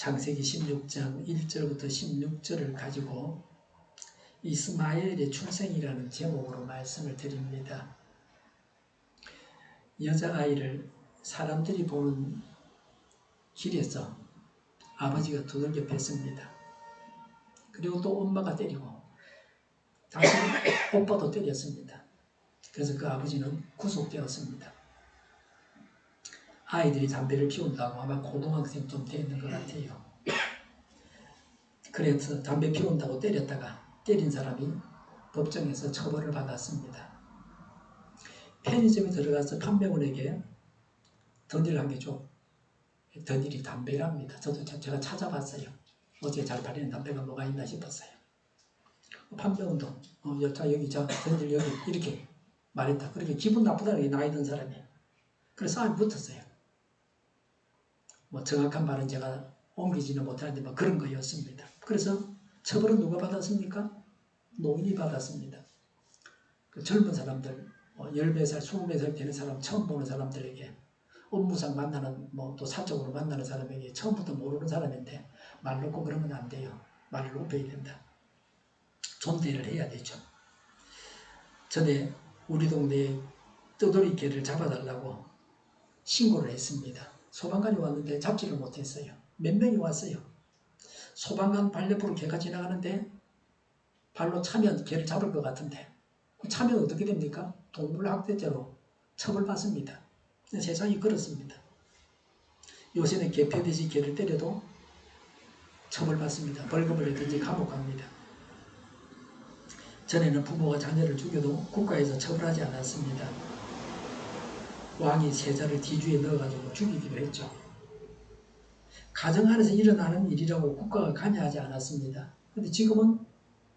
창세기 16장 1절부터 16절을 가지고 이스마엘의 출생이라는 제목으로 말씀을 드립니다. 여자아이를 사람들이 보는 길에서 아버지가 두들겨 팼습니다. 그리고 또 엄마가 때리고 다시 오빠도 때렸습니다. 그래서 그 아버지는 구속되었습니다. 아이들이 담배를 피운다고 아마 고등학생쯤 되는 것 같아요. 그래서 담배 피운다고 때렸다가 때린 사람이 법정에서 처벌을 받았습니다. 편의점에 들어가서 판매원에게 던일 한 게 좀 던일이 담배랍니다. 저도 제가 찾아봤어요. 어제 잘 팔리는 담배가 뭐가 있나 싶었어요. 판매원도 자 여기 자 던일 여기 이렇게 말했다. 그렇게 기분 나쁘다는 게 나이 든 사람이. 그래서 싸움이 붙었어요. 뭐 정확한 말은 제가 옮기지는 못하는데 뭐 그런 거였습니다. 그래서 처벌은 누가 받았습니까? 노인이 받았습니다. 그 젊은 사람들 10살, 20살 되는 사람 처음 보는 사람들에게 업무상 만나는 또 사적으로 만나는 사람에게 처음부터 모르는 사람인데 말 놓고 그러면 안 돼요. 말을 높여야 된다. 존대를 해야 되죠. 전에 우리 동네에 떠돌이 개를 잡아달라고 신고를 했습니다. 소방관이 왔는데 잡지를 못했어요. 몇 명이 왔어요. 소방관 발레프로 개가 지나가는데 발로 차면 개를 잡을 것 같은데 차면 어떻게 됩니까? 동물학대죄로 처벌받습니다. 세상이 그렇습니다. 요새는 개 패듯이 개를 때려도 처벌받습니다. 벌금을 내든지 감옥 갑니다. 전에는 부모가 자녀를 죽여도 국가에서 처벌하지 않았습니다. 왕이 세자를 뒤주에 넣어가지고 죽이기도 했죠. 가정 안에서 일어나는 일이라고 국가가 관여하지 않았습니다. 그런데 지금은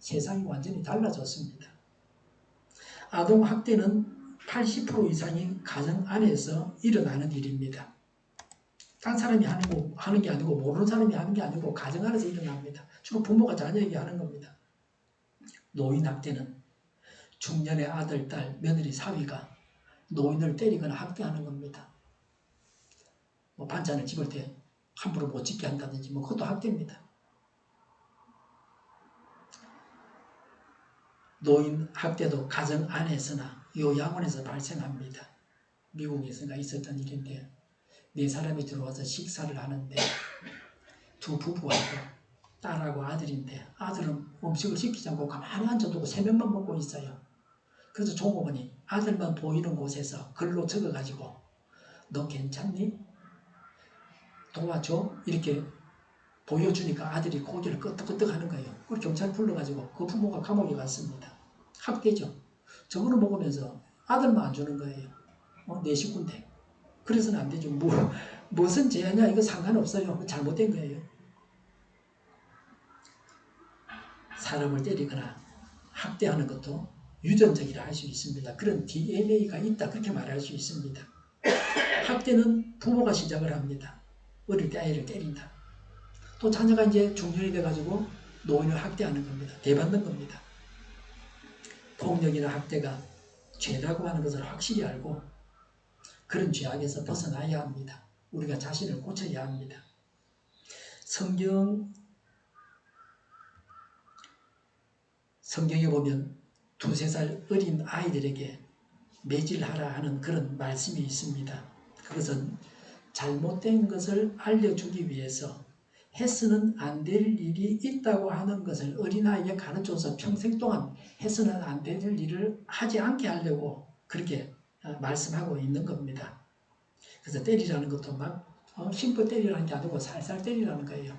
세상이 완전히 달라졌습니다. 아동학대는 80% 이상이 가정 안에서 일어나는 일입니다. 딴 사람이 하는 게 아니고 모르는 사람이 하는 게 아니고 가정 안에서 일어납니다. 주로 부모가 자녀에게 하는 겁니다. 노인학대는 중년의 아들, 딸, 며느리, 사위가 노인을 때리거나 학대하는 겁니다. 반찬을 집을 때 함부로 못 짓게 한다든지 그것도 학대입니다. 노인 학대도 가정 안에서나 요양원에서 발생합니다. 미국에서가 있었던 일인데 4사람이 들어와서 식사를 하는데 두 부부하고 딸하고 아들인데 아들은 음식을 시키지 않고 가만히 앉아두고 3명만 먹고 있어요. 그래서 종업원이 아들만 보이는 곳에서 글로 적어가지고 너 괜찮니? 도와줘? 이렇게 보여주니까 아들이 고개를 끄덕끄덕 하는 거예요. 그걸 경찰 불러가지고 그 부모가 감옥에 갔습니다. 학대죠. 저거를 먹으면서 아들만 안 주는 거예요. 내 식구인데. 그래서는 안 되죠. 무슨 죄냐 이거 상관없어요. 잘못된 거예요. 사람을 때리거나 학대하는 것도 유전적이라 할 수 있습니다. 그런 DNA가 있다 그렇게 말할 수 있습니다. 학대는 부모가 시작을 합니다. 어릴 때 아이를 때린다. 또 자녀가 이제 중년이 돼가지고 노인을 학대하는 겁니다. 대받는 겁니다. 폭력이나 학대가 죄라고 하는 것을 확실히 알고 그런 죄악에서 벗어나야 합니다. 우리가 자신을 고쳐야 합니다. 성경에 보면 2-3살 어린 아이들에게 매질하라 하는 그런 말씀이 있습니다. 그것은 잘못된 것을 알려주기 위해서 해서는 안 될 일이 있다고 하는 것을 어린아이에게 가르쳐서 평생 동안 해서는 안 될 일을 하지 않게 하려고 그렇게 말씀하고 있는 겁니다. 그래서 때리라는 것도 막 힘껏 때리라는 게 아니고 살살 때리라는 거예요.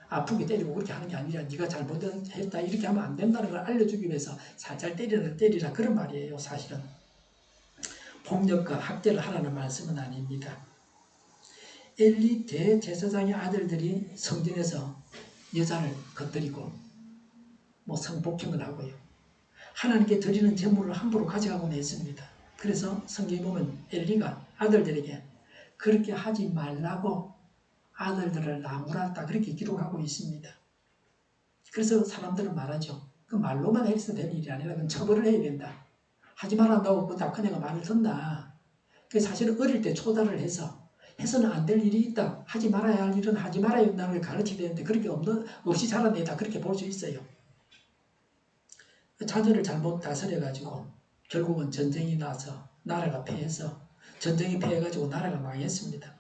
아프게 때리고 그렇게 하는 게 아니라 네가 잘못했다 이렇게 하면 안 된다는 걸 알려주기 위해서 살살 때리라 그런 말이에요. 사실은 폭력과 학대를 하라는 말씀은 아닙니다. 엘리 대제사장의 아들들이 성전에서 여자를 건드리고 성폭행을 하고요. 하나님께 드리는 제물을 함부로 가져가곤 했습니다. 그래서 성경에 보면 엘리가 아들들에게 그렇게 하지 말라고 아들들을 나무랐다 그렇게 기록하고 있습니다. 그래서 사람들은 말하죠. 그 말로만 해서 되는 일이 아니라 그건 처벌을 해야 된다. 하지 말란다고 그 다 큰애가 말을 듣나. 그 사실은 어릴 때 초달을 해서 해서는 안 될 일이 있다. 하지 말아야 할 일은 하지 말아야 한다는 걸 가르쳐야 되는데 그렇게 없이 자라내다 그렇게 볼 수 있어요. 자녀를 잘못 다스려가지고 결국은 전쟁이 나서 나라가 패해서 전쟁이 패해가지고 나라가 망했습니다.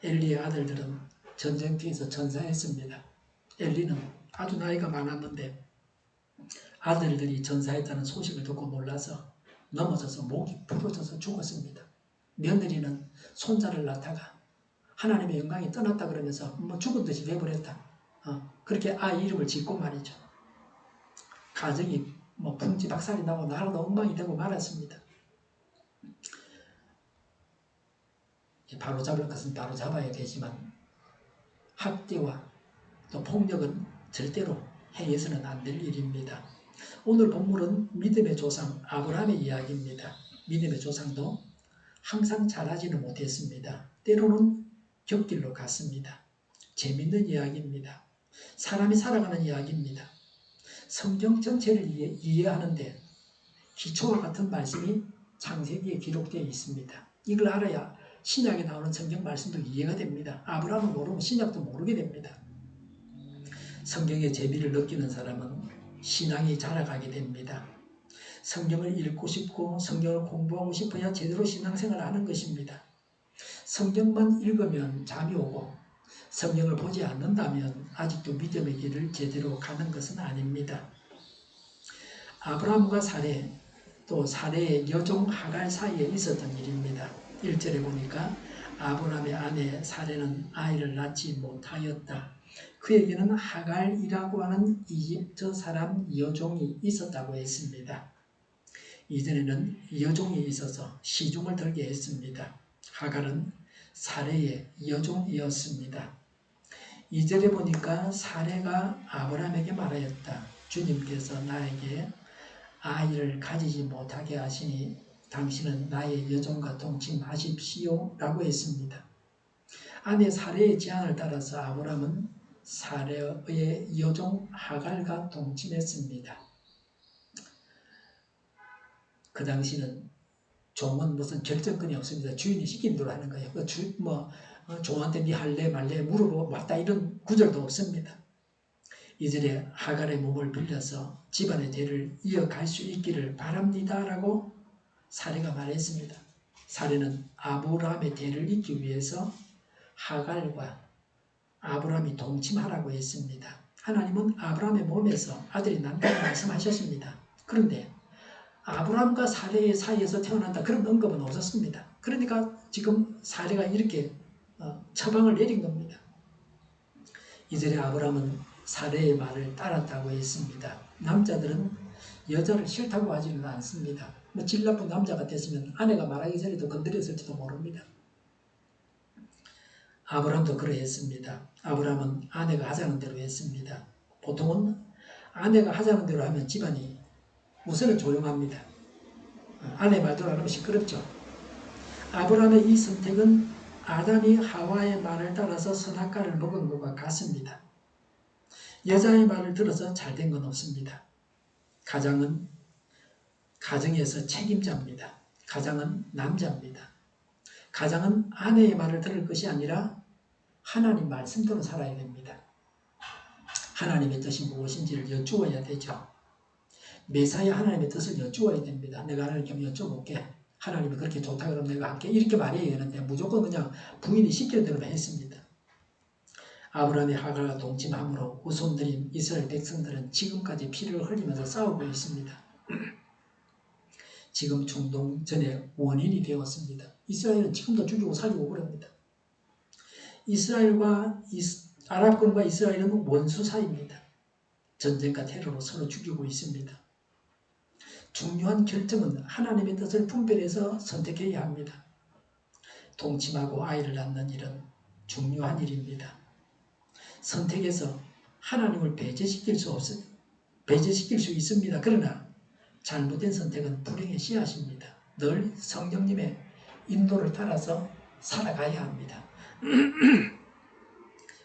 엘리의 아들들은 전쟁터에서 전사했습니다. 엘리는 아주 나이가 많았는데 아들들이 전사했다는 소식을 듣고 놀라서 넘어져서 목이 부러져서 죽었습니다. 며느리는 손자를 낳다가 하나님의 영광이 떠났다 그러면서 뭐 죽은 듯이 돼버렸다. 그렇게 아이 이름을 짓고 말이죠. 가정이 뭐 풍지박살이 나고 나라도 엉망이 되고 말았습니다. 바로 잡을 것은 바로 잡아야 되지만 학대와 또 폭력은 절대로 해서는 안 될 일입니다. 오늘 본문은 믿음의 조상 아브라함의 이야기입니다. 믿음의 조상도 항상 잘하지는 못했습니다. 때로는 곁길로 갔습니다. 재밌는 이야기입니다. 사람이 살아가는 이야기입니다. 성경 전체를 이해하는데 기초와 같은 말씀이 창세기에 기록되어 있습니다. 이걸 알아야 신약에 나오는 성경 말씀도 이해가 됩니다. 아브라함을 모르면 신약도 모르게 됩니다. 성경의 재미를 느끼는 사람은 신앙이 자라가게 됩니다. 성경을 읽고 싶고 성경을 공부하고 싶어야 제대로 신앙생활을 하는 것입니다. 성경만 읽으면 잠이 오고 성경을 보지 않는다면 아직도 믿음의 길을 제대로 가는 것은 아닙니다. 아브라함과 사레, 또 사레의 여종 하갈 사이에 있었던 일입니다. 1절에 보니까 아브라함의 아내 사레는 아이를 낳지 못하였다. 그에게는 하갈이라고 하는 이집트 사람 여종이 있었다고 했습니다. 이전에는 여종이 있어서 시중을 들게 했습니다. 하갈은 사레의 여종이었습니다. 2절에 보니까 사레가 아브라함에게 말하였다. 주님께서 나에게 아이를 가지지 못하게 하시니 당신은 나의 여종과 동침하십시오 라고 했습니다. 아내 사레의 제안을 따라서 아브라함은 사레의 여종 하갈과 동침했습니다. 그 당시는 종은 무슨 결정권이 없습니다. 주인이 시킨 대로 하는 거예요. 종한테 네 할래 말래 물어보고 왔다 이런 구절도 없습니다. 이절에 하갈의 몸을 빌려서 집안의 대를 이어갈 수 있기를 바랍니다 라고 사레가 말했습니다. 사레는 아브라함의 대를 잇기 위해서 하갈과 아브라함이 동침하라고 했습니다. 하나님은 아브라함의 몸에서 아들이 난다고 말씀하셨습니다. 그런데 아브라함과 사레의 사이에서 태어난다 그런 언급은 없었습니다. 그러니까 지금 사레가 이렇게 처방을 내린 겁니다. 이절에 아브라함은 사레의 말을 따랐다고 했습니다. 남자들은 여자를 싫다고 하지는 않습니다. 질 나쁜 남자 같았으면 아내가 말하기 전에도 건드렸을지도 모릅니다. 아브라함도 그러했습니다. 아브라함은 아내가 하자는 대로 했습니다. 보통은 아내가 하자는 대로 하면 집안이 우선은 조용합니다. 아내 말대로 안 하면 시끄럽죠. 아브라함의 이 선택은 아담이 하와의 말을 따라서 선악과를 먹은 것과 같습니다. 여자의 말을 들어서 잘된 건 없습니다. 가장은 가정에서 책임자입니다. 가장은 남자입니다. 가장은 아내의 말을 들을 것이 아니라 하나님 말씀대로 살아야 됩니다. 하나님의 뜻이 무엇인지를 여쭈어야 되죠. 매사에 하나님의 뜻을 여쭈어야 됩니다. 내가 하나님께 여쭤볼게. 하나님이 그렇게 좋다 그러면 내가 할게. 이렇게 말해야 되는데 무조건 그냥 부인이 시키는 대로만 했습니다. 아브라함의 하갈과 동침함으로 후손들인 이스라엘 백성들은 지금까지 피를 흘리면서 싸우고 있습니다. 지금 중동전의 원인이 되었습니다. 이스라엘은 지금도 죽이고 살리고 그럽니다. 이스라엘과 아랍권과 이스라엘은 원수 사이입니다. 전쟁과 테러로 서로 죽이고 있습니다. 중요한 결정은 하나님의 뜻을 분별해서 선택해야 합니다. 동침하고 아이를 낳는 일은 중요한 일입니다. 선택해서 하나님을 배제시킬 수 있습니다. 그러나 잘못된 선택은 불행의 씨앗입니다. 늘 성령님의 인도를 따라서 살아가야 합니다.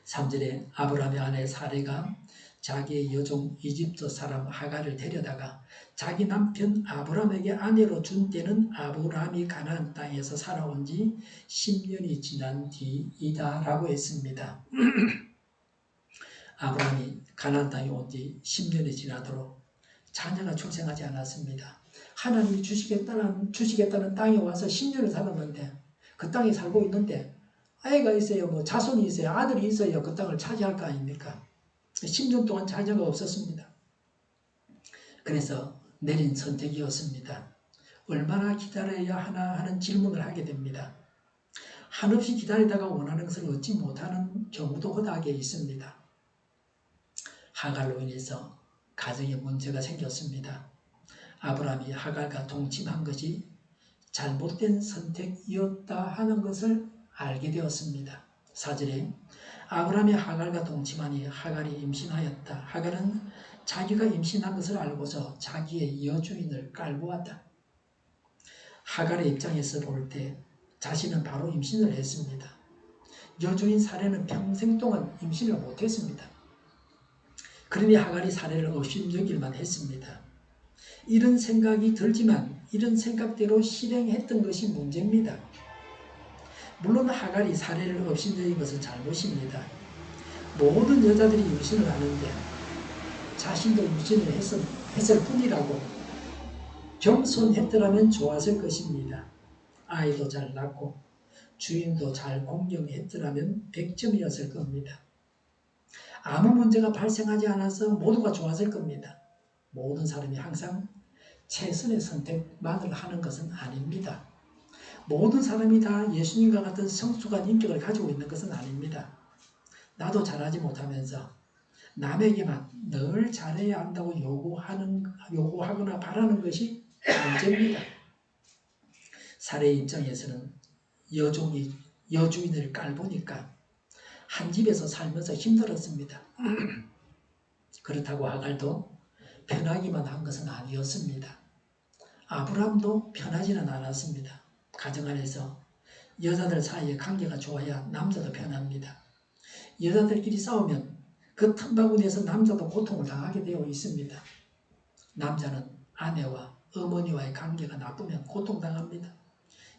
3절에 아브라함의 아내 사레가 자기의 여종 이집트 사람 하갈을 데려다가 자기 남편 아브람에게 아내로 준 때는 아브람이 가나안 땅에서 살아온 지 10년이 지난 뒤이다 라고 했습니다. 아브람이 가나안 땅에 온 지 10년이 지나도록 자녀가 출생하지 않았습니다. 하나님이 주시겠다는 땅에 와서 10년을 살았는데 그 땅에 살고 있는데 아이가 있어요, 뭐 자손이 있어요, 아들이 있어요, 그 땅을 차지할 거 아닙니까? 10년 동안 자녀가 없었습니다. 그래서 내린 선택이었습니다. 얼마나 기다려야 하나 하는 질문을 하게 됩니다. 한없이 기다리다가 원하는 것을 얻지 못하는 경우도 허다하게 있습니다. 하갈로 인해서 가정에 문제가 생겼습니다. 아브라함이 하갈과 동침한 것이 잘못된 선택이었다 하는 것을 알게 되었습니다. 4절에 아브라함이 하갈과 동침하니 하갈이 임신하였다. 하갈은 자기가 임신한 것을 알고서 자기의 여주인을 깔고 왔다. 하갈의 입장에서 볼 때 자신은 바로 임신을 했습니다. 여주인 사례는 평생 동안 임신을 못했습니다. 그러니 하갈이 사례를 업신여길만 했습니다. 이런 생각이 들지만 이런 생각대로 실행했던 것이 문제입니다. 물론 하갈이 사례를 업신여긴 것은 잘못입니다. 모든 여자들이 임신을 하는데 자신도 임신을 했을 뿐이라고 겸손했더라면 좋았을 것입니다. 아이도 잘 낳고 주인도 잘 공경했더라면 100점이었을 겁니다. 아무 문제가 발생하지 않아서 모두가 좋았을 겁니다. 모든 사람이 항상 최선의 선택만을 하는 것은 아닙니다. 모든 사람이 다 예수님과 같은 성숙한 인격을 가지고 있는 것은 아닙니다. 나도 잘하지 못하면서 남에게만 늘 잘해야 한다고 요구하거나 바라는 것이 문제입니다. 사례의 입장에서는 여주인을 깔보니까 한 집에서 살면서 힘들었습니다. 그렇다고 하갈도 편하기만 한 것은 아니었습니다. 아브람도 편하지는 않았습니다. 가정 안에서 여자들 사이의 관계가 좋아야 남자도 편합니다. 여자들끼리 싸우면 그 틈바구니에서 남자도 고통을 당하게 되어 있습니다. 남자는 아내와 어머니와의 관계가 나쁘면 고통당합니다.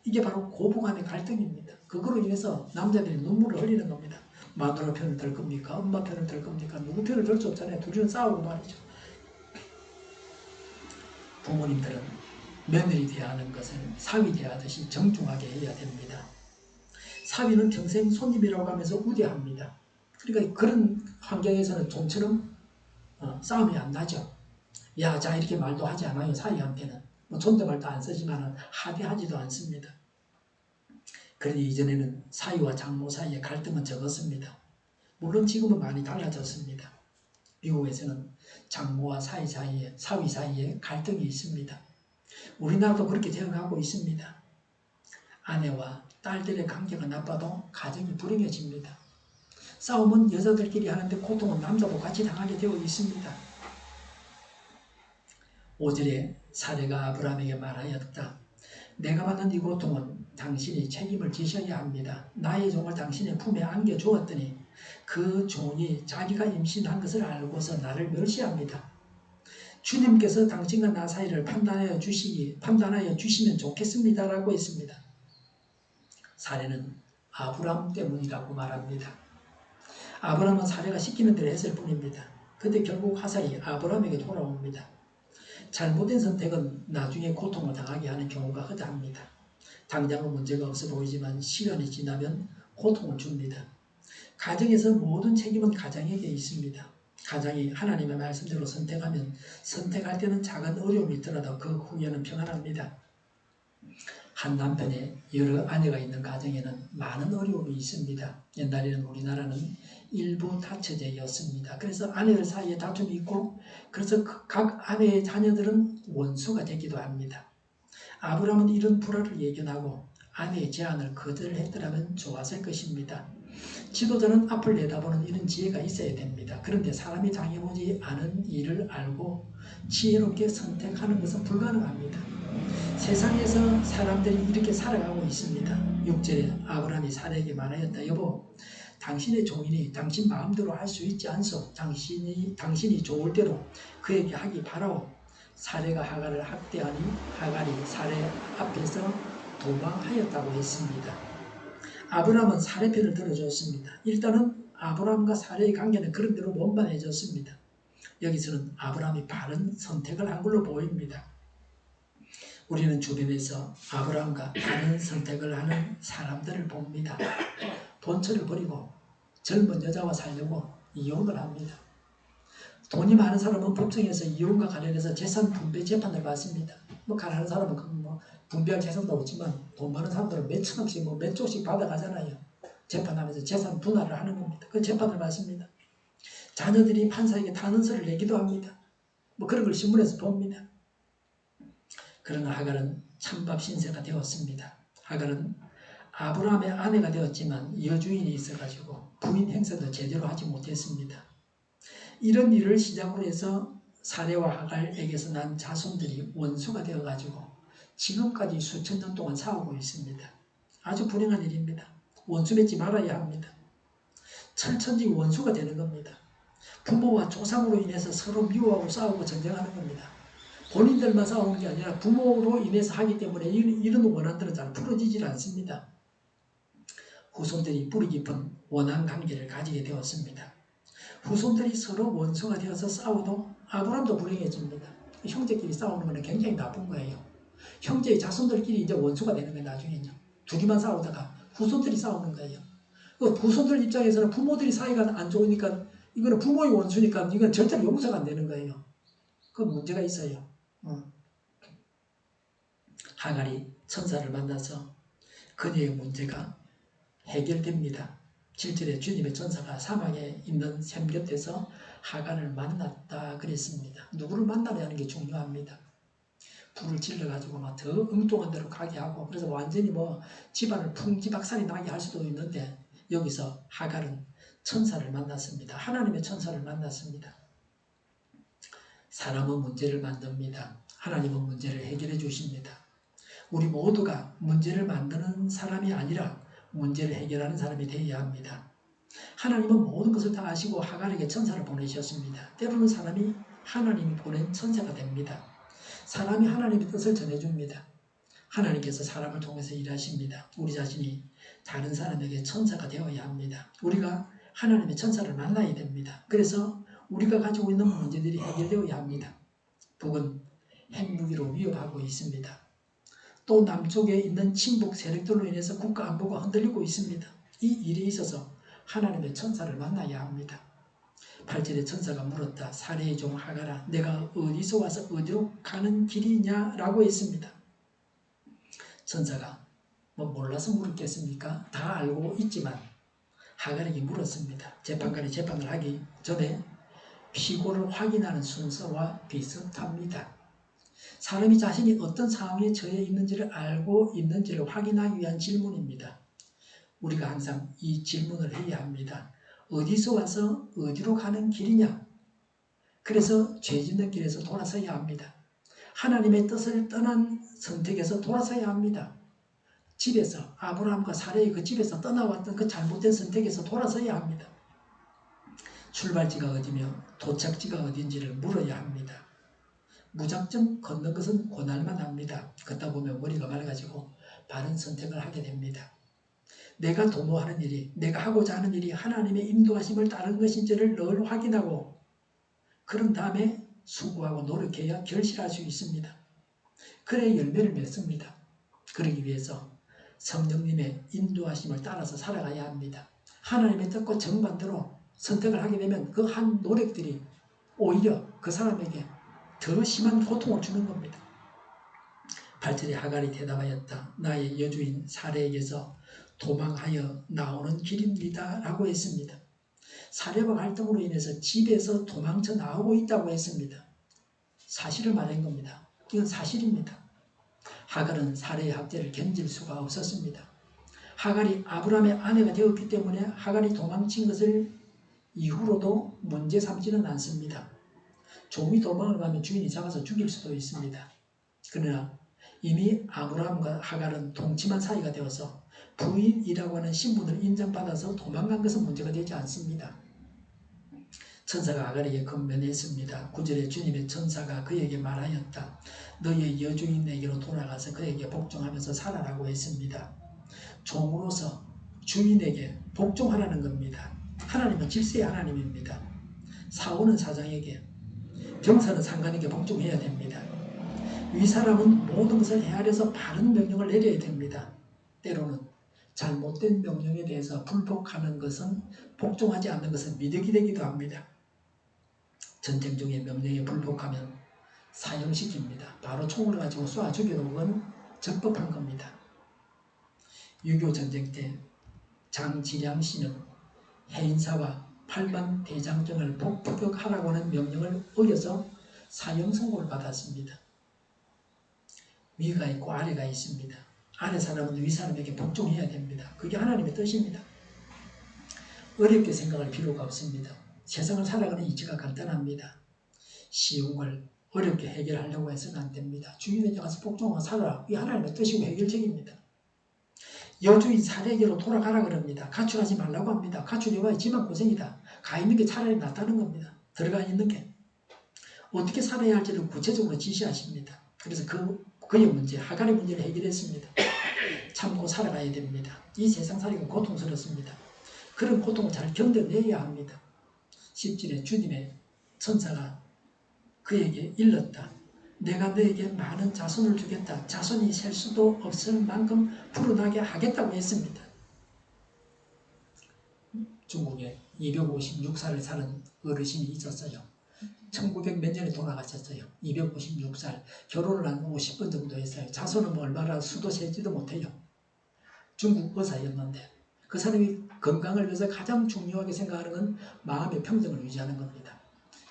이게 바로 고부간의 갈등입니다. 그거로 인해서 남자들이 눈물을 흘리는 겁니다. 마누라 편을 들 겁니까? 엄마 편을 들 겁니까? 누구 편을 들 수 없잖아요. 둘이는 싸우고 말이죠. 부모님들은 며느리 대하는 것을 사위 대하듯이 정중하게 해야 됩니다. 사위는 평생 손님이라고 하면서 우대합니다. 그러니까 그런 환경에서는 좀처럼 싸움이 안 나죠. 야, 자 이렇게 말도 하지 않아요. 사위한테는. 뭐 존댓말도 안 쓰지만 하대하지도 않습니다. 그러니 이전에는 사위와 장모 사이의 갈등은 적었습니다. 물론 지금은 많이 달라졌습니다. 미국에서는 장모와 사위 사이에 갈등이 있습니다. 우리나라도 그렇게 되어가고 있습니다. 아내와 딸들의 관계가 나빠도 가정이 불행해집니다. 싸움은 여자들끼리 하는데 고통은 남자도 같이 당하게 되어 있습니다. 5절에 사례가 아브라함에게 말하였다. 내가 받는 이 고통은 당신이 책임을 지셔야 합니다. 나의 종을 당신의 품에 안겨주었더니 그 종이 자기가 임신한 것을 알고서 나를 멸시합니다. 주님께서 당신과 나 사이를 판단하여 주시면 좋겠습니다. 라고 했습니다. 사례는 아브라함 때문이라고 말합니다. 아브라함은 사례가 시키는 대로 했을 뿐입니다. 근데 결국 화살이 아브라함에게 돌아옵니다. 잘못된 선택은 나중에 고통을 당하게 하는 경우가 허다합니다. 당장은 문제가 없어 보이지만 시간이 지나면 고통을 줍니다. 가정에서 모든 책임은 가장에게 있습니다. 가장이 하나님의 말씀대로 선택하면 선택할 때는 작은 어려움이 있더라도 그 후에는 평안합니다. 한 남편에 여러 아내가 있는 가정에는 많은 어려움이 있습니다. 옛날에는 우리나라는 일부 다처제였습니다. 그래서 아내들 사이에 다툼이 있고 그래서 각 아내의 자녀들은 원수가 되기도 합니다. 아브라함은 이런 불화를 예견하고 아내의 제안을 거절했더라면 좋았을 것입니다. 지도자는 앞을 내다보는 이런 지혜가 있어야 됩니다. 그런데 사람이 당해보지 않은 일을 알고 지혜롭게 선택하는 것은 불가능합니다. 세상에서 사람들이 이렇게 살아가고 있습니다. 6절에 아브라함이 사례에게 말하였다. 여보, 당신의 종인이 당신 마음대로 할 수 있지 않소. 당신이 좋을 대로 그에게 하기 바라오. 사레가 하갈을 학대하니 하갈이 사레 앞에서 도망하였다고 했습니다. 아브라함은 사레 편을 들어줬습니다. 일단은 아브라함과 사레의 관계는 그런 대로 원만해졌습니다. 여기서는 아브라함이 바른 선택을 한 걸로 보입니다. 우리는 주변에서 아브라함과 바른 선택을 하는 사람들을 봅니다. 본처를 버리고 젊은 여자와 살려고 이혼을 합니다. 돈이 많은 사람은 법정에서 이혼과 관련해서 재산 분배 재판을 받습니다. 가난한 사람은 분배할 재산도 없지만 돈 많은 사람들은 몇 천억씩 몇 조씩 받아가잖아요. 재판하면서 재산 분할을 하는 겁니다. 그 재판을 받습니다. 자녀들이 판사에게 탄원서를 내기도 합니다. 그런 걸 신문에서 봅니다. 그러나 하갈은 찬밥 신세가 되었습니다. 하갈은 아브라함의 아내가 되었지만 여주인이 있어가지고 부인 행세도 제대로 하지 못했습니다. 이런 일을 시작으로 해서 사레와 하갈에게서 난 자손들이 원수가 되어가지고 지금까지 수천 년 동안 싸우고 있습니다. 아주 불행한 일입니다. 원수 맺지 말아야 합니다. 철천지 원수가 되는 겁니다. 부모와 조상으로 인해서 서로 미워하고 싸우고 전쟁하는 겁니다. 본인들만 싸우는 게 아니라 부모로 인해서 하기 때문에 이런 원한들은 잘 풀어지질 않습니다. 후손들이 뿌리 깊은 원한 관계를 가지게 되었습니다. 후손들이 서로 원수가 되어서 싸워도 아브라함도 불행해집니다. 형제끼리 싸우는 건 굉장히 나쁜 거예요. 형제의 자손들끼리 이제 원수가 되는 거예요. 나중에는요. 둘이만 싸우다가 후손들이 싸우는 거예요. 후손들 입장에서는 부모들이 사이가 안 좋으니까 이거는 부모의 원수니까 이건 절대로 용서가 안 되는 거예요. 그 문제가 있어요. 하갈이 천사를 만나서 그녀의 문제가 해결됩니다. 7절에 주님의 천사가 사막에 있는 샘 곁에서 하갈을 만났다 그랬습니다. 누구를 만나냐는 게 중요합니다. 불을 질러가지고 막 더 엉뚱한 데로 가게 하고 그래서 완전히 집안을 풍지박산이 나게 할 수도 있는데 여기서 하갈은 천사를 만났습니다. 하나님의 천사를 만났습니다. 사람은 문제를 만듭니다. 하나님은 문제를 해결해 주십니다. 우리 모두가 문제를 만드는 사람이 아니라 문제를 해결하는 사람이 되어야 합니다. 하나님은 모든 것을 다 아시고 하갈에게 천사를 보내셨습니다. 때로는 사람이 하나님이 보낸 천사가 됩니다. 사람이 하나님의 뜻을 전해줍니다. 하나님께서 사람을 통해서 일하십니다. 우리 자신이 다른 사람에게 천사가 되어야 합니다. 우리가 하나님의 천사를 만나야 됩니다. 그래서 우리가 가지고 있는 문제들이 해결되어야 합니다. 북은 핵무기로 위협하고 있습니다. 또 남쪽에 있는 친북 세력들로 인해서 국가 안보가 흔들리고 있습니다. 이 일에 있어서 하나님의 천사를 만나야 합니다. 8절에 천사가 물었다. 사레의 종 하갈아, 내가 어디서 와서 어디로 가는 길이냐? 라고 했습니다. 천사가 몰라서 물었겠습니까? 다 알고 있지만 하갈에게 물었습니다. 재판관이 재판을 하기 전에 피고를 확인하는 순서와 비슷합니다. 사람이 자신이 어떤 상황에 처해 있는지를 알고 있는지를 확인하기 위한 질문입니다. 우리가 항상 이 질문을 해야 합니다. 어디서 와서 어디로 가는 길이냐? 그래서 죄 짓는 길에서 돌아서야 합니다. 하나님의 뜻을 떠난 선택에서 돌아서야 합니다. 집에서 아브라함과 사레의 그 집에서 떠나왔던 그 잘못된 선택에서 돌아서야 합니다. 출발지가 어디며 도착지가 어딘지를 물어야 합니다. 무작정 걷는 것은 고날만 합니다. 걷다 보면 머리가 맑아지고 바른 선택을 하게 됩니다. 내가 도모하는 일이, 내가 하고자 하는 일이 하나님의 인도하심을 따른 것인지를 늘 확인하고 그런 다음에 수고하고 노력해야 결실할 수 있습니다. 그래야 열매를 맺습니다. 그러기 위해서 성령님의 인도하심을 따라서 살아가야 합니다. 하나님의 뜻과 정반대로 선택을 하게 되면 그 한 노력들이 오히려 그 사람에게 더 심한 고통을 주는 겁니다. 8절에 하갈이 대답하였다. 나의 여주인 사레에게서 도망하여 나오는 길입니다. 라고 했습니다. 사레와 갈등으로 인해서 집에서 도망쳐 나오고 있다고 했습니다. 사실을 말한 겁니다. 이건 사실입니다. 하갈은 사레의 학대를 견딜 수가 없었습니다. 하갈이 아브라함의 아내가 되었기 때문에 하갈이 도망친 것을 이후로도 문제 삼지는 않습니다. 종이 도망을 가면 주인이 잡아서 죽일 수도 있습니다. 그러나 이미 아브라함과 하갈은 동침한 사이가 되어서 부인이라고 하는 신분을 인정받아서 도망간 것은 문제가 되지 않습니다. 천사가 하갈에게 건면했습니다. 9절에 주님의 천사가 그에게 말하였다. 너의 여주인에게로 돌아가서 그에게 복종하면서 살아라고 했습니다. 종으로서 주인에게 복종하라는 겁니다. 하나님은 질서의 하나님입니다. 사원은 사장에게, 병사는 상관에게 복종해야 됩니다. 위사람은 모든 것을 헤아려서 바른 명령을 내려야 됩니다. 때로는 잘못된 명령에 대해서 불복하는 것은, 복종하지 않는 것은 미덕이 되기도 합니다. 전쟁 중에 명령에 불복하면 사형시킵니다. 바로 총을 가지고 쏴 죽여도 그건 적법한 겁니다. 6.25 전쟁 때 장지량 씨는 해인사와 8만 대장정을 폭격하라고 하는 명령을 어겨서 사형 선고를 받았습니다. 위가 있고 아래가 있습니다. 아래 사람은 위 사람에게 복종해야 됩니다. 그게 하나님의 뜻입니다. 어렵게 생각할 필요가 없습니다. 세상을 살아가는 이치가 간단합니다. 쉬운 걸 어렵게 해결하려고 해서는 안 됩니다. 주인에게 가서 복종하고 살아라. 이게 하나님의 뜻이고 해결책입니다. 여주인 사례에게로 돌아가라 그럽니다. 가출하지 말라고 합니다. 가출해봐야 지만 고생이다. 가 있는 게 차라리 낫다는 겁니다. 들어가 있는 게. 어떻게 살아야 할지를 구체적으로 지시하십니다. 그래서 그의 문제, 하갈의 문제를 해결했습니다. 참고 살아가야 됩니다. 이 세상 살이가 고통스럽습니다. 그런 고통을 잘 견뎌내야 합니다. 10절에 주님의 천사가 그에게 일렀다. 내가 너에게 많은 자손을 주겠다. 자손이 셀 수도 없을 만큼 불어나게 하겠다고 했습니다. 중국에 256살을 사는 어르신이 있었어요. 1900 몇 년에 돌아가셨어요. 256살. 결혼을 한 50번 정도 했어요. 자손은 뭐 얼마나 수도 세지도 못해요. 중국 의사였는데 그 사람이 건강을 위해서 가장 중요하게 생각하는 건 마음의 평정을 유지하는 겁니다.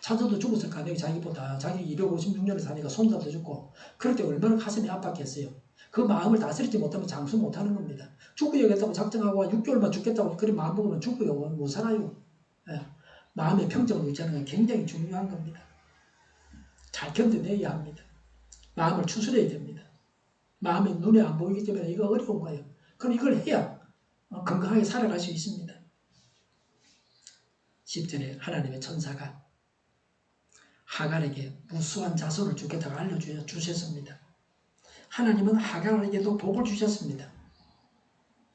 자손도 죽었을 가능성이 자기보다, 자기 256년을 사니까 손자도 죽고 그럴 때 얼마나 가슴이 아팠겠어요. 그 마음을 다스리지 못하면 장수 못하는 겁니다. 죽어야겠다고 작정하고 6개월만 죽겠다고 그런 마음 먹으면 죽고요. 못 살아요. 예. 마음의 평정을 유지하는 건 굉장히 중요한 겁니다. 잘 견뎌내야 합니다. 마음을 추스려야 됩니다. 마음이 눈에 안 보이기 때문에 이거 어려운 거예요. 그럼 이걸 해야 건강하게 살아갈 수 있습니다. 10절에 하나님의 천사가 하갈에게 무수한 자손을 주겠다고 알려주셨습니다. 하나님은 하갈에게도 복을 주셨습니다.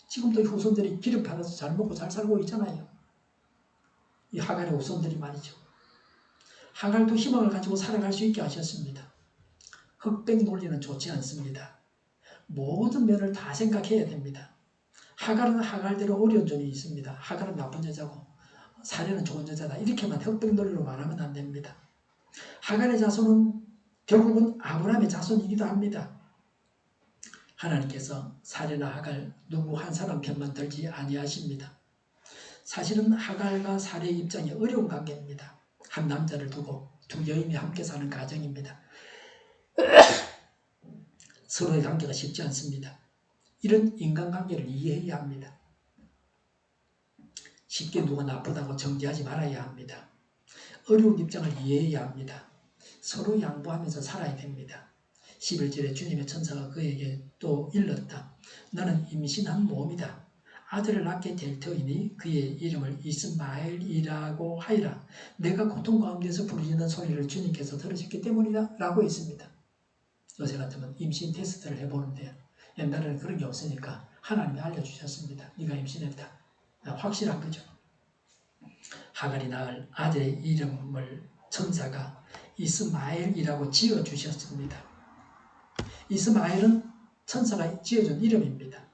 지금도 후손들이 기름 받아서 잘 먹고 잘 살고 있잖아요. 이 하갈의 후손들이 말이죠. 하갈도 희망을 가지고 살아갈 수 있게 하셨습니다. 흑백 논리는 좋지 않습니다. 모든 면을 다 생각해야 됩니다. 하갈은 하갈대로 어려운 점이 있습니다. 하갈은 나쁜 여자고 사례는 좋은 여자다. 이렇게만 흑백 논리로 말하면 안 됩니다. 하갈의 자손은 결국은 아브라함의 자손이기도 합니다. 하나님께서 사례나 하갈 누구 한 사람 편만 들지 아니하십니다. 사실은 하갈과 사례의 입장이 어려운 관계입니다. 한 남자를 두고 두 여인이 함께 사는 가정입니다. 서로의 관계가 쉽지 않습니다. 이런 인간관계를 이해해야 합니다. 쉽게 누가 나쁘다고 정죄하지 말아야 합니다. 어려운 입장을 이해해야 합니다. 서로 양보하면서 살아야 됩니다. 11절에 주님의 천사가 그에게 또 일렀다. 너는 임신한 몸이다. 아들을 낳게 될 터이니 그의 이름을 이스마엘이라고 하리라. 내가 고통 가운데서 부르짖는 소리를 주님께서 들으셨기 때문이다 라고 했습니다. 요새 같으면 임신 테스트를 해보는데 옛날에는 그런 게 없으니까 하나님이 알려주셨습니다. 네가 임신했다. 확실한 거죠. 하갈이 낳을 아들의 이름을 천사가 이스마엘이라고 지어주셨습니다. 이스마엘은 천사가 지어준 이름입니다.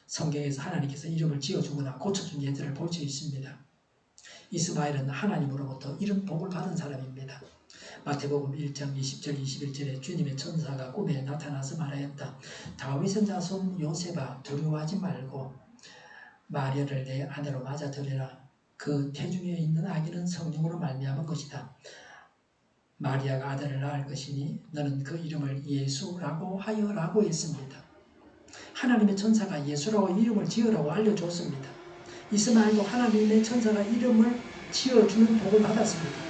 성경에서 하나님께서 이름을 지어주거나 고쳐준 예들을 볼 수 있습니다. 이스마엘은 하나님으로부터 이런 복을 받은 사람입니다. 마태복음 1장 20절 21절에 주님의 천사가 꿈에 나타나서 말하였다. 다윗의 자손 요셉아 두려워하지 말고 마리아를 내 아내로 맞아들여라. 그 태중에 있는 아기는 성령으로 말미암은 것이다. 마리아가 아들을 낳을 것이니 너는 그 이름을 예수라고 하여라고 했습니다. 하나님의 천사가 예수라고 이름을 지으라고 알려줬습니다. 이스마엘도 하나님의 천사가 이름을 지어주는 복을 받았습니다.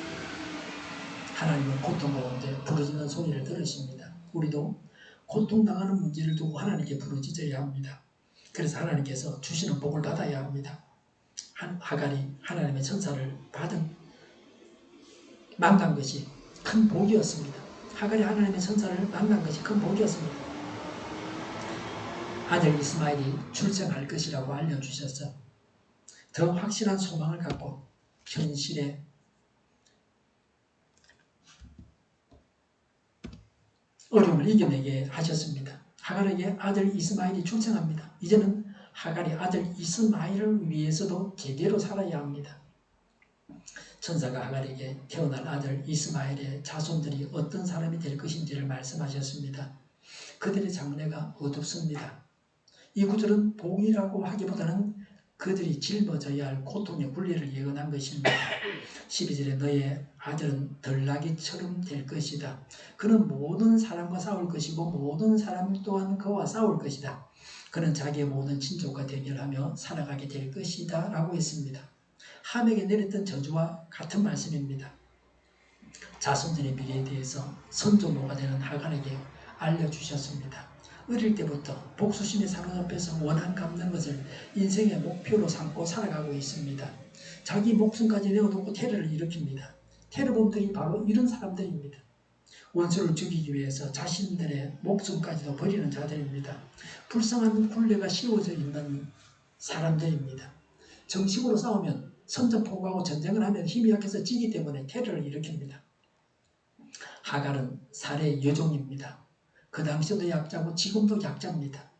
하나님은 고통 가운데 부르짖는 소리를 들으십니다. 우리도 고통당하는 문제를 두고 하나님께 부르짖어야 합니다. 그래서 하나님께서 주시는 복을 받아야 합니다. 하갈이 하나님의 천사를 받은 만난 것이 큰 복이었습니다. 하갈이 하나님의 천사를 만난 것이 큰 복이었습니다. 아들 이스마엘이 출생할 것이라고 알려주셔서 더 확실한 소망을 갖고 현실에 어려움을 이겨내게 하셨습니다. 하갈에게 아들 이스마엘이 출생합니다. 이제는 하갈이 아들 이스마엘을 위해서도 제대로 살아야 합니다. 천사가 하갈에게 태어날 아들 이스마엘의 자손들이 어떤 사람이 될 것인지를 말씀하셨습니다. 그들의 장래가 어둡습니다. 이 구절은 복이라고 하기보다는 그들이 짊어져야 할 고통의 굴레를 예언한 것입니다. 12절에 너의 아들은 들나귀처럼 될 것이다. 그는 모든 사람과 싸울 것이고 모든 사람 또한 그와 싸울 것이다. 그는 자기의 모든 친족과 대결하며 살아가게 될 것이다 라고 했습니다. 함에게 내렸던 저주와 같은 말씀입니다. 자손들의 미래에 대해서 선조모가 되는 하갈에게 알려주셨습니다. 어릴 때부터 복수심에 사로잡혀서 원한 갚는 것을 인생의 목표로 삼고 살아가고 있습니다. 자기 목숨까지 내어놓고 테러를 일으킵니다. 테러범들이 바로 이런 사람들입니다. 원수를 죽이기 위해서 자신들의 목숨까지도 버리는 자들입니다. 불쌍한 굴레가 씌워져 있는 사람들입니다. 정식으로 싸우면 선전포고하고 전쟁을 하면 힘이 약해서 지기 때문에 테러를 일으킵니다. 하갈은 살의 여종입니다. 그 당시도 약자고 지금도 약자입니다.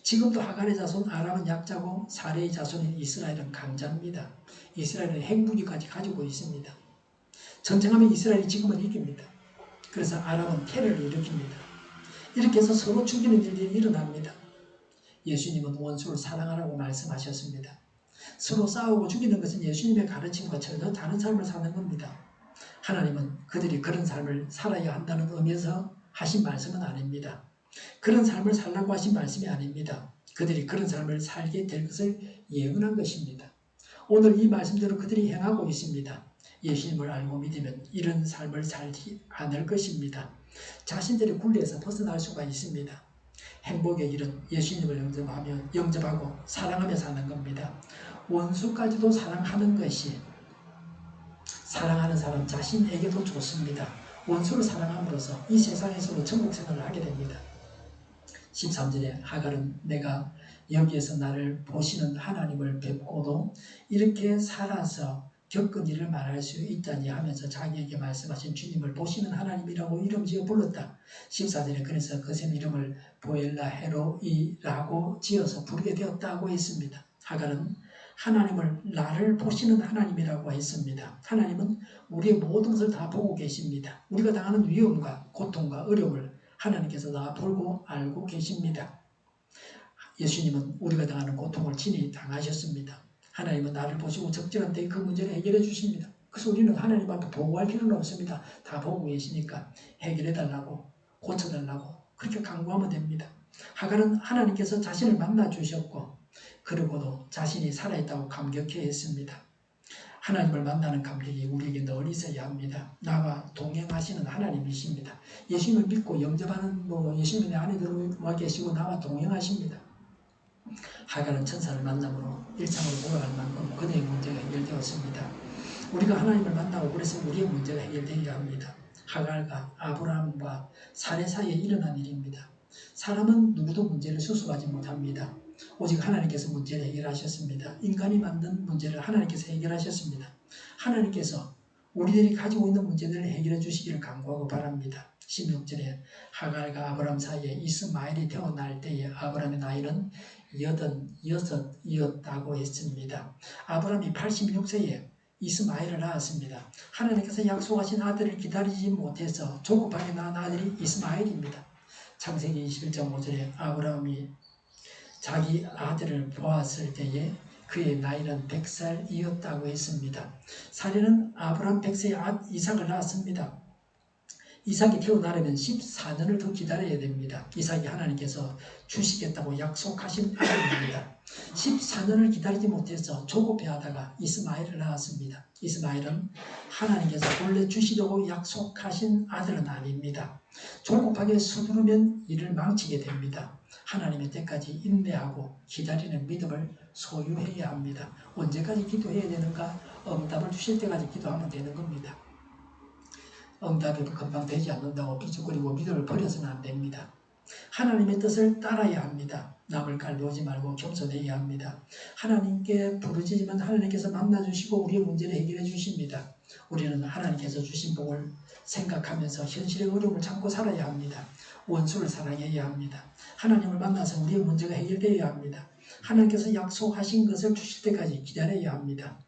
지금도 하갈의 자손 아람은 약자고 살의 자손인 이스라엘은 강자입니다. 이스라엘은 핵무기까지 가지고 있습니다. 전쟁하면 이스라엘이 지금은 이깁니다. 그래서 아람은 테러를 일으킵니다. 이렇게 해서 서로 죽이는 일들이 일어납니다. 예수님은 원수를 사랑하라고 말씀하셨습니다. 서로 싸우고 죽이는 것은 예수님의 가르침과 전혀 다른 삶을 사는 겁니다. 하나님은 그들이 그런 삶을 살아야 한다는 의미에서 하신 말씀은 아닙니다. 그런 삶을 살라고 하신 말씀이 아닙니다. 그들이 그런 삶을 살게 될 것을 예언한 것입니다. 오늘 이 말씀대로 그들이 행하고 있습니다. 예수님을 알고 믿으면 이런 삶을 살지 않을 것입니다. 자신들의 굴레에서 벗어날 수가 있습니다. 행복의 길은 예수님을 영접하고 사랑하며 사는 겁니다. 원수까지도 사랑하는 것이 사랑하는 사람 자신에게도 좋습니다. 원수를 사랑함으로써 이 세상에서도 천국 생활을 하게 됩니다. 13절에 하갈은 내가 여기에서 나를 보시는 하나님을 뵙고도 이렇게 살아서 겪은 일을 말할 수 있다니 하면서 자기에게 말씀하신 주님을 보시는 하나님이라고 이름 지어 불렀다. 14절에 그래서 그 샘 이름을 보엘라 헤로이라고 지어서 부르게 되었다고 했습니다. 하갈은 하나님을 나를 보시는 하나님이라고 했습니다. 하나님은 우리의 모든 것을 다 보고 계십니다. 우리가 당하는 위험과 고통과 어려움을 하나님께서 다 보고 알고 계십니다. 예수님은 우리가 당하는 고통을 친히 당하셨습니다. 하나님은 나를 보시고 적절한 때 그 문제를 해결해 주십니다. 그래서 우리는 하나님 앞에 보고할 필요는 없습니다. 다 보고 계시니까 해결해 달라고 고쳐달라고 그렇게 간구하면 됩니다. 하갈은 하나님께서 자신을 만나 주셨고 그러고도 자신이 살아있다고 감격해 했습니다. 하나님을 만나는 감격이 우리에게 늘 있어야 합니다. 나와 동행하시는 하나님이십니다. 예수님을 믿고 영접하는 예수님의 안에 들어와 계시고 나와 동행하십니다. 하갈은 천사를 만남으로 일상으로 돌아갈 만큼 그들의 문제가 해결되었습니다. 우리가 하나님을 만나고 그래서 우리의 문제가 해결되어야 합니다. 하갈과 아브라함과 사례 사이에 일어난 일입니다. 사람은 누구도 문제를 수습하지 못합니다. 오직 하나님께서 문제를 해결하셨습니다. 인간이 만든 문제를 하나님께서 해결하셨습니다. 하나님께서 우리들이 가지고 있는 문제들을 해결해 주시기를 간구하고 바랍니다. 16절에 하갈과 아브라함 사이에 이스마엘이 태어날 때에 아브라함의 나이는 86이었다고 했습니다. 아브라함이 86세에 이스마엘을 낳았습니다. 하나님께서 약속하신 아들을 기다리지 못해서 조급하게 낳은 아들이 이스마엘입니다. 창세기 21장 5절에 아브라함이 자기 아들을 보았을 때에 그의 나이는 100살이었다고 했습니다. 사례는 아브라함 100세에 이삭을 낳았습니다. 이삭이 태어나려면 14년을 더 기다려야 됩니다. 이삭이 하나님께서 주시겠다고 약속하신 아들입니다. 14년을 기다리지 못해서 조급해하다가 이스마엘을 낳았습니다. 이스마엘은 하나님께서 본래 주시려고 약속하신 아들은 아닙니다. 조급하게 서두르면 일을 망치게 됩니다. 하나님의 때까지 인내하고 기다리는 믿음을 소유해야 합니다. 언제까지 기도해야 되는가? 응답을 주실 때까지 기도하면 되는 겁니다. 응답이 금방 되지 않는다고 삐죽거리고 믿음을 버려서는 안 됩니다. 하나님의 뜻을 따라야 합니다. 남을 갈구하지 말고 겸손해야 합니다. 하나님께 부르짖으면 하나님께서 만나주시고 우리의 문제를 해결해 주십니다. 우리는 하나님께서 주신 복을 생각하면서 현실의 어려움을 참고 살아야 합니다. 원수를 사랑해야 합니다. 하나님을 만나서 우리의 문제가 해결되어야 합니다. 하나님께서 약속하신 것을 주실 때까지 기다려야 합니다.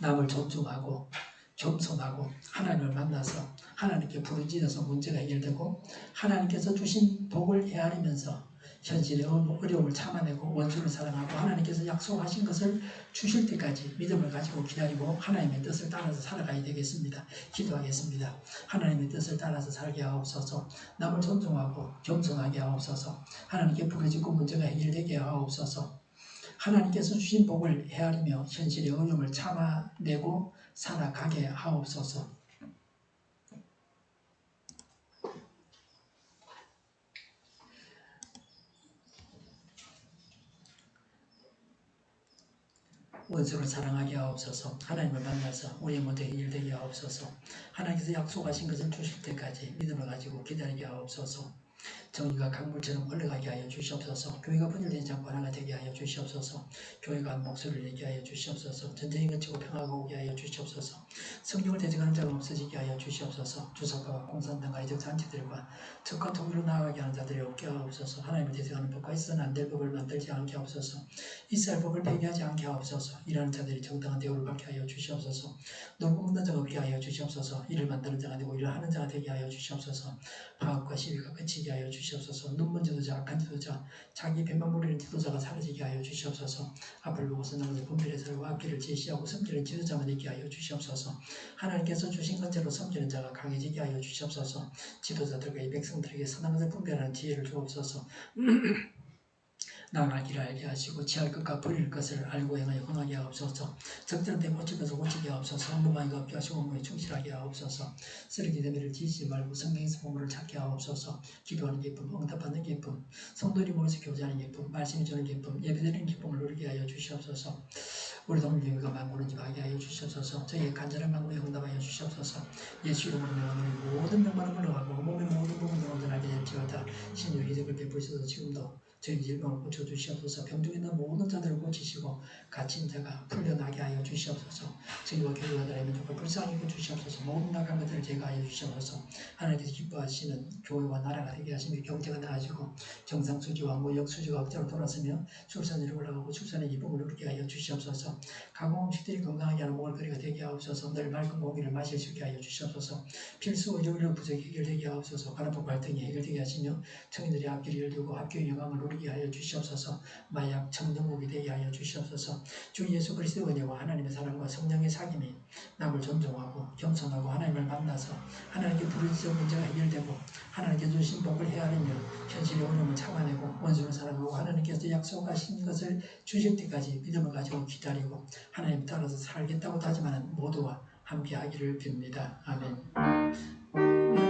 남을 존중하고 겸손하고 하나님을 만나서 하나님께 부르짖어서 문제가 해결되고 하나님께서 주신 복을 헤아리면서 현실의 어려움을 참아내고 원수를 사랑하고 하나님께서 약속하신 것을 주실 때까지 믿음을 가지고 기다리고 하나님의 뜻을 따라서 살아가야 되겠습니다. 기도하겠습니다. 하나님의 뜻을 따라서 살게 하옵소서. 남을 존중하고 겸손하게 하옵소서. 하나님께 부르짖고 문제가 해결되게 하옵소서. 하나님께서 주신 복을 헤아리며 현실의 어려움을 참아내고 살아가게 하옵소서. 원수를 사랑하게 하옵소서. 하나님을 만나서 우리의 문제 해결되게 하옵소서. 하나님께서 약속하신 것을 주실 때까지 믿음을 가지고 기다리게 하옵소서. 정의가 강물처럼 흘러가게 하여 주시옵소서. 교회가 분열되지 않고 하나가 되게 하여 주시옵소서. 교회가 한 목소리를 내게 하여 주시옵소서. 전쟁이 그치고 평화가 오게 하여 주시옵소서. 성령을 대적하는 자가 없어지게 하여 주시옵소서. 주석가와 공산당과 이적 잔치들과 적과 통일로 나아가게 하는 자들이 없게 하옵소서. 하나님을 대적하는 법과 있어서는 안 될 법을 만들지 않게 하옵소서. 이스라엘 법을 폐기하지 않게 하옵소서. 일하는 자들이 정당한 대우를 받게 하여 주시옵소서. 놀고 먹는 자가 없게 하여 주시옵소서. 일을 만드는 자가 되고 일을 하는 자가 되게 하여 주시옵소서. 파업과 시비가 그치게 하여 주시옵소서. 눈먼 지도자, 악한 지도자, 자기 배만 부리는 지도자가 사라지게 하여 주시옵소서. 앞을 보고서 나가서 분별해 살고 앞길을 제시하고 섬기는 지도자만 있게 하여 주시옵소서. 하나님께서 주신 것대로 섬기는 자가 강해지게 하여 주시옵소서. 지도자들과 이 백성들에게 선한 것을 분별하는 지혜를 주옵소서. 나아갈 길을 알게 하시고 취할 것과 버릴 것을 알고 행하여 흥하게 하옵소서. 적절한데 고칠 것을 고치게 하옵소서. 업무만이가 없게 하시고 업무에 충실하게 하옵소서. 쓰레기 대비를 지시지 말고 성경에서 보물을 찾게 하옵소서. 기도하는 기쁨, 응답받는 기쁨, 성도들이 모여서 교제하는 기쁨, 말씀이 주는 기쁨, 예배드리는 기쁨을 누리게 하여 주시옵소서. 우리 동물교회가 만구는 집 하게 하여 주시옵소서. 저희의 간절한 만구에 응답하여 주시옵소서. 예수 이름으로 명하노니 모든 병만은 물러가고 몸의 모든 부분을 온전하게 될지어다. 신유 희생을 베푸셔서 지금도 저희 질병을 고쳐주시옵소서. 병중에 있는 모든 자들을 고치시고 갇힌 자가 풀려나게 하여 주시옵소서. 저희와 교회가 다니는 조건 불쌍히 해주시옵소서. 모든 나간 것들을 제거하여 주시옵소서. 하나님께서 기뻐하시는 교회와 나라가 되게 하시며 경제가 나아지고 정상수지와 무역수지가 억제로 돌아서며 출산율이 올라가고 출산의 기쁨을 누리게 하여 주시옵소서. 가공 음식들이 건강하게 하는 먹을거리가 되게 하옵소서. 늘 맑은 공기를 마실 수 있게 하여 주시옵소서. 필수 의료인력 부족이 해결되게 하옵소서. 간호법 갈등이 해결되게 하시며 청인들이 앞길을 열두고 학교의 영광을 누리게 하여 주시옵소서. 마약 청정국이 되게 하여 주시옵소서. 주 예수 그리스도의 은혜와 하나님의 사랑과 성령의 사귐이 남을 존중하고 겸손하고 하나님을 만나서 하나님께 부르짖어 문제가 해결되고 하나님께 주신 복을 헤아리며 현실의 어려움을 참아내고 원수를 사랑하고 하나님께서 약속하신 것을 주실 때까지 믿음을 가지고 기다리고 하나님 따라서 살겠다고 다짐하는 모두와 함께 하기를 빕니다. 아멘.